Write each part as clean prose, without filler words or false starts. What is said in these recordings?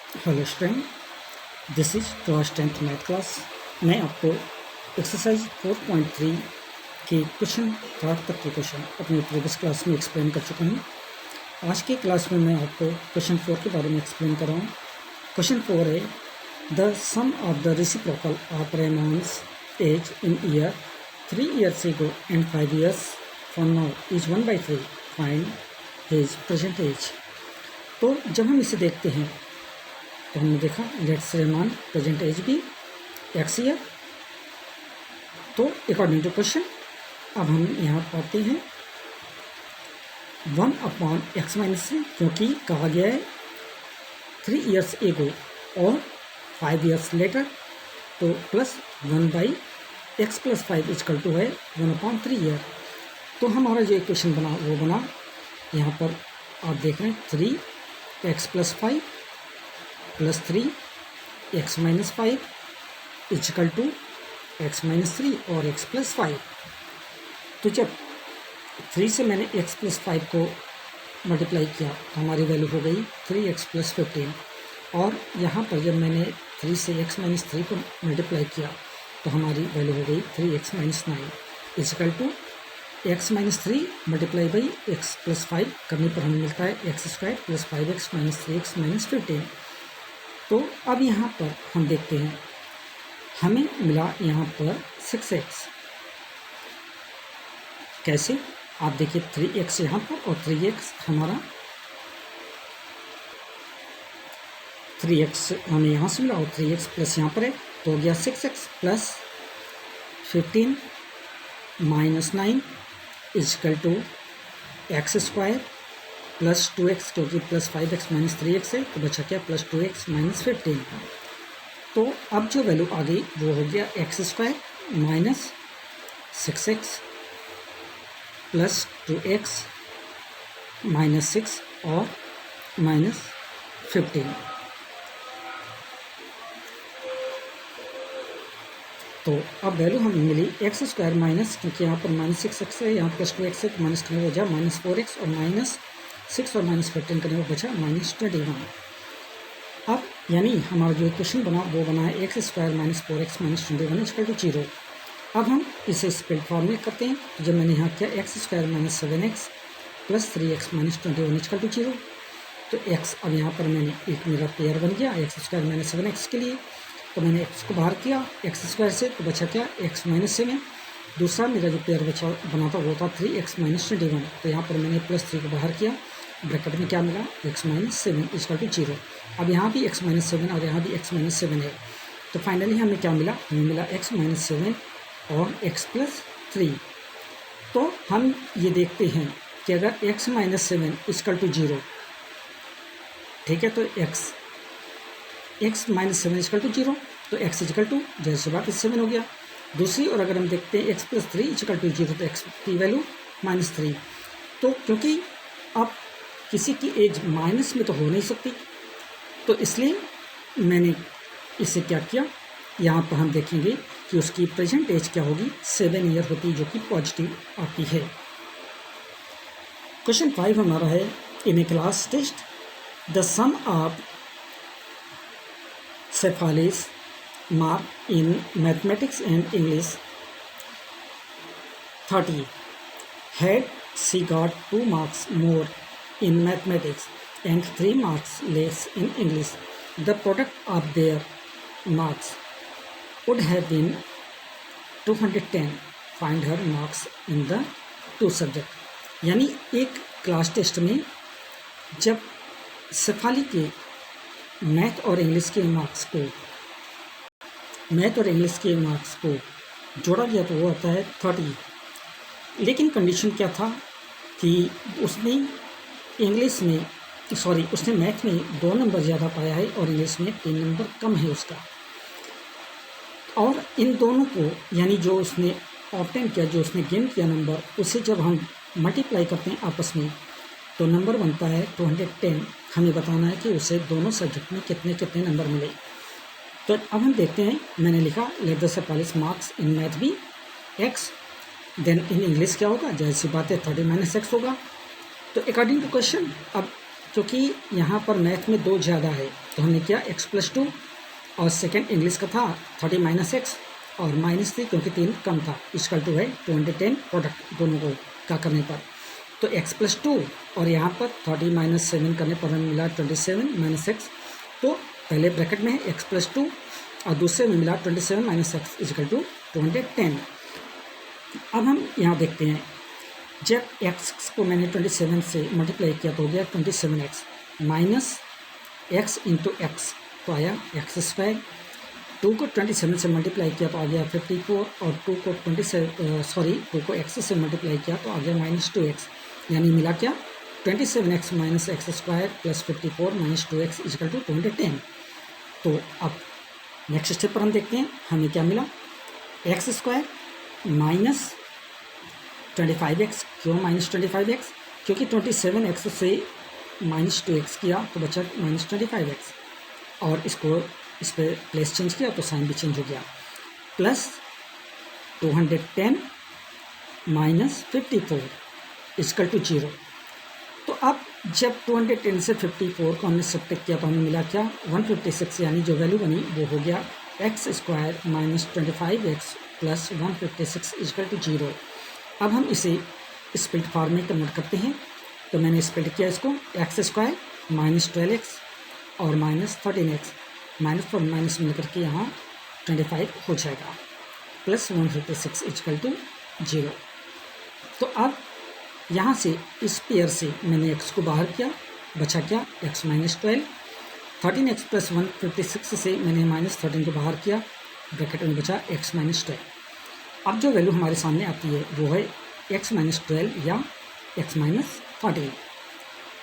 Hello student, this is class 10th math class. मैं आपको exercise 4.3 के क्वेश्चन 3 तक के क्वेश्चन अपने प्रीवियस क्लास में एक्सप्लेन कर चुका हूँ। आज के क्लास में मैं आपको क्वेश्चन 4 के बारे में एक्सप्लेन कर रहा हूँ। क्वेश्चन 4 है the sum of the reciprocal of रेमॉन्स age in year 3 years ago and 5 years from now is 1/3, find his present age. तो जब हम इसे देखते हैं तो हमने देखा लेट्स रेमान प्रेजेंट एज भी एक्स ईयर। तो अकॉर्डिंग टू क्वेश्चन अब हम यहाँ पाते हैं 1/x-3, क्योंकि कहा गया है 3 years एगो और 5 years लेटर, तो प्लस 1/x + 5 इक्वल टू है 1/3 ईयर। तो हमारा जो इक्वेशन बना वो बना यहाँ पर आप देख रहे हैं 3x + 5 + 3x - 5 equal to x - 3 और x + 5। तो जब 3 से मैंने x + 5 को मल्टीप्लाई किया तो हमारी वैल्यू हो गई 3x + 15, और यहाँ पर जब मैंने 3 से x - 3 को मल्टीप्लाई किया तो हमारी वैल्यू हो गई 3x - 9 equal to x - 3 multiply by x + 5 करने पर हमें मिलता है x² + 5x - 3x - 15। तो अब यहाँ पर हम देखते हैं हमें मिला यहाँ पर 6x। कैसे आप देखिए 3x यहाँ पर और 3x हमारा 3x हमें यहाँ से मिला और 3x प्लस यहाँ पर है तो हो गया 6x + 15 - 9 equal to x² + 2x, क्योंकि + 5x - 3x है तो बचा क्या +2x - 15। तो अब जो वैल्यू आ गई वो हो गया x² - 6x + 2x - 6 और -15। तो अब वैल्यू हमें मिली x² माइनस, क्योंकि यहाँ पर -6x है, यहाँ +2x है तो माइनस करने हो जाए -4x और -6 और -15 करने को बचा -21। अब यानी हमारा जो इक्वेशन बना वो बना है x² - 4x - 21 = 0। अब हम इसे स्प्लिट फॉर्म में करते हैं। तो जब मैंने यहाँ किया x² - 7x + 3x - 21 = 0, तो x अब यहाँ पर मैंने एक मेरा पेयर बन गया x² - 7x के लिए, तो मैंने x को बाहर किया x² से तो बचा क्या x - 7। दूसरा मेरा जो पेयर बना था वो था 3x - 21, तो यहाँ पर मैंने +3 को बाहर किया, ब्रैकेट में क्या मिला x - 7 = 0। अब यहाँ भी x - 7 और यहाँ भी x - 7 है, तो फाइनली हमें क्या मिला, हमें मिला x - 7 और x + 3। तो हम ये देखते हैं कि अगर x - 7 = 0, ठीक है, तो x - 7 = 0, तो x = जैसे बात 7 हो गया। दूसरी और अगर हम देखते हैं x + 3 = 0, तो x की वैल्यू -3। तो क्योंकि अब किसी की एज माइनस में तो हो नहीं सकती, तो इसलिए मैंने इसे क्या किया, यहाँ पर हम देखेंगे कि उसकी प्रेजेंट एज क्या होगी, 7 ईयर होती है, जो कि पॉजिटिव आती है। क्वेश्चन 5 हमारा है in a class test the sum of Cephali's mark in mathematics and English 30. Had she got 2 marks more in mathematics and 3 marks less in English, the product of their marks would have been 210. Find her marks in the 2 subject। यानी एक class test में जब शेफाली के math और English के marks को जोड़ा गया तो वो आता है 30। लेकिन कंडीशन क्या था कि उसने मैथ में 2 नंबर ज़्यादा पाया है और इंग्लिश में 3 नंबर कम है उसका। और इन दोनों को यानी जो उसने ऑब्टेन किया, जो उसने गेन किया नंबर, उसे जब हम मल्टीप्लाई करते हैं आपस में तो नंबर बनता है 210। हमें बताना है कि उसे दोनों सब्जेक्ट में कितने कितने नंबर मिले। तो अब हम देखते हैं, मैंने लिखा let the Shefali's marks in math be x, then in English क्या होगा, जैसी बात है 30 - x होगा। तो अकॉर्डिंग टू क्वेश्चन अब क्योंकि यहाँ पर मैथ में 2 ज़्यादा है तो हमने किया x+2 और सेकंड इंग्लिश का था 30 - x और -3 क्योंकि 3 कम था, इक्वल टू है 210 प्रोडक्ट दोनों को का करने पर। तो x+2 और यहाँ पर 30 - 7 करने पर हमें मिला 27 - x। तो पहले ब्रैकेट में है x+2 और दूसरे में मिला 27 - x इक्वल टू 210। अब हम यहाँ देखते हैं, जब x को मैंने 27 से मल्टीप्लाई किया तो हो गया 27x minus x into x तो आया x²। 2 को 27 से मल्टीप्लाई किया तो आ गया 54 और 2 को x से मल्टीप्लाई किया तो आ गया -2x, यानी मिला क्या 27x - x² plus 54 - 2x equal to 210। तो अब नेक्स्ट स्टेप पर हम देखते हैं हमें क्या मिला, x² माइनस 25x। क्यों -25x? क्योंकि 27x से -2x किया तो बचा -25x और इसको इस पर प्लेस चेंज किया तो साइन भी चेंज हो गया, प्लस 210 माइनस 54 इक्वल टू 0। तो अब जब 210 से 54 को हमने सब्ट्रैक्ट किया तो हमें मिला क्या 156, यानी जो वैल्यू बनी वो हो गया x² - 25x plus 156 equal to 0। अब हम इसे स्प्लिट फॉर्म में कन्वर्ट करते हैं, तो मैंने स्प्लिट किया इसको x² - 12x और -13x माइनस और माइनस मिलकर के यहाँ 25 हो जाएगा प्लस 156 इक्वल टू 0। तो अब यहाँ से इस पेयर से मैंने x को बाहर किया, बचा क्या x - 12, 13x प्लस 156 से मैंने -13 को बाहर किया, ब्रैकेट में बचा x - 12। अब जो वैल्यू हमारे सामने आती है वो है x - 12 या x - 13।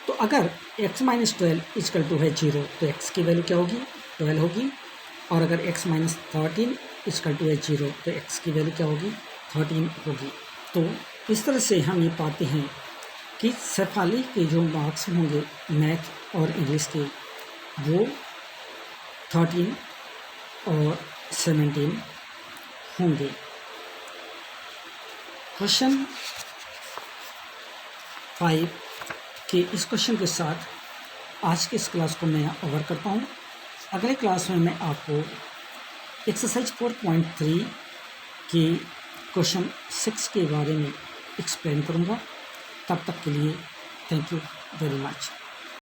तो अगर x - 12 इक्वल टू है 0 तो x की वैल्यू क्या होगी 12 होगी, और अगर x - 13 इक्वल टू है 0 तो x की वैल्यू क्या होगी 13 होगी। तो इस तरह से हम ये पाते हैं कि शेफाली के जो मार्क्स होंगे मैथ और इंग्लिश के वो 13 और 17 होंगे। क्वेश्चन 5 के इस क्वेश्चन के साथ आज की इस क्लास को मैं ओवर करता हूँ। अगले क्लास में मैं आपको एक्सरसाइज 4.3 के क्वेश्चन 6 के बारे में एक्सप्लेन करूँगा। तब तक के लिए थैंक यू वेरी मच।